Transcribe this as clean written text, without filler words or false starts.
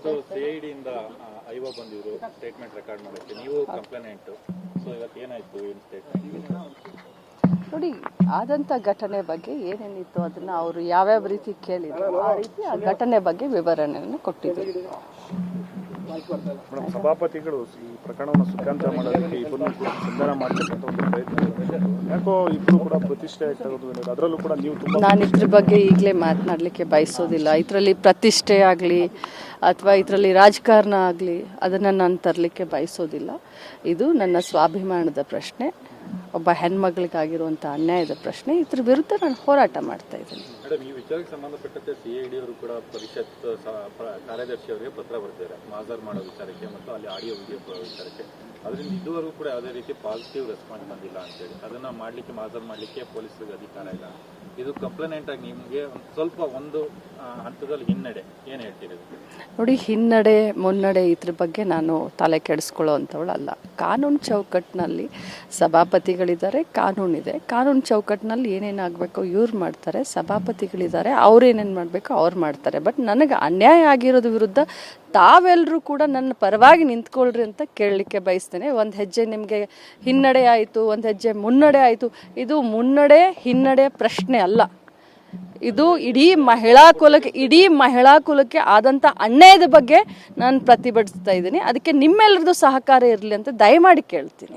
ಇವತ್ತು ಸಿಐಡಿ ಇಂದ ಐವ ಬಂದಿದ್ರು ಸ್ಟೇಟ್ಮೆಂಟ್ ರೆಕಾರ್ಡ್ ಮಾಡೋಕ್ಕೆ, ನೀವು ಕಂಪ್ಲೇಂಟ್. ಸೊ ಇವತ್ತು ಏನಾಯ್ತು, ಏನು ಸ್ಟೇಟ್ಮೆಂಟ್? ನೋಡಿ, ಆದಂಥ ಘಟನೆ ಬಗ್ಗೆ ಏನೇನಿತ್ತು ಅದನ್ನು ಅವರು ಯಾವ್ಯಾವ ರೀತಿ ಕೇಳಿದ್ರು ಆ ರೀತಿ ಆ ಘಟನೆ ಬಗ್ಗೆ ವಿವರಣೆಯನ್ನು ಕೊಟ್ಟಿದ್ರು. ಮೇಡಮ್, ಸಭಾಪತಿಗಳು ಈ ಪ್ರಕರಣವನ್ನು ಸುಖಾಂತ ಮಾಡೋದಕ್ಕೆ ಇಬ್ಬರನ್ನು ಕೂಡ ಸಂಧಾನ ಮಾಡತಕ್ಕಂಥ ಒಂದು ಪ್ರಯತ್ನ, ಯಾಕೋ ಇಬ್ಬರು ಕೂಡ ಪ್ರತಿಷ್ಠೆ ಆಗ್ತಾಗೋದು, ಅದರಲ್ಲೂ ಕೂಡ ನೀವು ತುಂಬ. ನಾನು ಇದ್ರ ಬಗ್ಗೆ ಈಗಲೇ ಮಾತನಾಡಲಿಕ್ಕೆ ಬಯಸೋದಿಲ್ಲ. ಇದರಲ್ಲಿ ಪ್ರತಿಷ್ಠೆ ಆಗಲಿ ಅಥವಾ ಇದರಲ್ಲಿ ರಾಜಕಾರಣ ಆಗಲಿ ಅದನ್ನು ನಾನು ತರಲಿಕ್ಕೆ ಬಯಸೋದಿಲ್ಲ. ಇದು ನನ್ನ ಸ್ವಾಭಿಮಾನದ ಪ್ರಶ್ನೆ, ಒಬ್ಬ ಹೆಣ್ಮಗಳಿಗಾಗಿರುವಂಥ ಅನ್ಯಾಯದ ಪ್ರಶ್ನೆ. ಇದ್ರ ವಿರುದ್ಧ ನಾನು ಹೋರಾಟ ಮಾಡ್ತಾ ಇದ್ದೀನಿ. ಮೇಡಮ್, ಈ ವಿಚಾರಕ್ಕೆ ಸಂಬಂಧಪಟ್ಟಂತೆ ಸಿಐಡಿ ಅವರು ಕೂಡ ಪರಿಷತ್ ಕಾರ್ಯದರ್ಶಿ ಅವರಿಗೆ ಪತ್ರ ಬರ್ತಿದ್ದಾರೆ ಮಾಜರ್ ಮಾಡೋ ವಿಚಾರಕ್ಕೆ ಮತ್ತು ಅಲ್ಲಿ ಆಡಿಯೋ ವಿಡಿಯೋ ವಿಚಾರಕ್ಕೆ. ಅದರಿಂದ ಇದುವರೆಗೂ ಕೂಡ ಯಾವುದೇ ರೀತಿ ಪಾಸಿಟಿವ್ ರೆಸ್ಪಾನ್ಸ್ ಬಂದಿಲ್ಲ ಅಂತೇಳಿ, ಅದನ್ನ ಮಾಡಲಿಕ್ಕೆ ಮಾಜರ್ ಮಾಡಲಿಕ್ಕೆ ಪೊಲೀಸರಿಗೆ ಅಧಿಕಾರ ಇಲ್ಲ. ಇದು ಕಂಪ್ಲೇಂಟ್ ಆಗಿ ನಿಮಗೆ ಸ್ವಲ್ಪ ಒಂದು ಹಂತದಲ್ಲಿ ಹಿನ್ನಡೆ, ಏನು ಹೇಳ್ತೀರಿ? ನೋಡಿ, ಹಿನ್ನಡೆ ಮುನ್ನಡೆ ಇದ್ರ ಬಗ್ಗೆ ನಾನು ತಲೆ ಕೆಡಿಸ್ಕೊಳ್ಳೋ ಅಂಥವಳಲ್ಲ. ಕಾನೂನು ಚೌಕಟ್ಟಿನಲ್ಲಿ ಸಭಾಪತಿಗಳಿದ್ದಾರೆ, ಕಾನೂನಿದೆ. ಕಾನೂನು ಚೌಕಟ್ಟಿನಲ್ಲಿ ಏನೇನಾಗಬೇಕು ಇವ್ರು ಮಾಡ್ತಾರೆ, ಸಭಾಪತಿಗಳಿದ್ದಾರೆ, ಅವ್ರು ಏನೇನು ಮಾಡಬೇಕು ಅವ್ರು ಮಾಡ್ತಾರೆ. ಬಟ್ ನನಗೆ ಅನ್ಯಾಯ ಆಗಿರೋದ್ರ ವಿರುದ್ಧ ತಾವೆಲ್ಲರೂ ಕೂಡ ನನ್ನ ಪರವಾಗಿ ನಿಂತ್ಕೊಳ್ರಿ ಅಂತ ಕೇಳಲಿಕ್ಕೆ ಬಯಸ್ತೇನೆ. ಒಂದು ಹೆಜ್ಜೆ ನಿಮಗೆ ಹಿನ್ನಡೆ ಆಯಿತು, ಒಂದು ಹೆಜ್ಜೆ ಮುನ್ನಡೆ ಆಯಿತು. ಇದು ಮುನ್ನಡೆ ಹಿನ್ನಡೆ ಪ್ರಶ್ನೆ ಅಲ್ಲ. ಇದು ಇಡೀ ಮಹಿಳಾ ಕುಲಕ್ಕೆ ಆದಂಥ ಅನ್ಯಾಯದ ಬಗ್ಗೆ ನಾನು ಪ್ರತಿಭಟಿಸ್ತಾ ಇದ್ದೀನಿ. ಅದಕ್ಕೆ ನಿಮ್ಮೆಲ್ಲರದ್ದು ಸಹಕಾರ ಇರಲಿ ಅಂತ ದಯಮಾಡಿ ಕೇಳ್ತೀನಿ.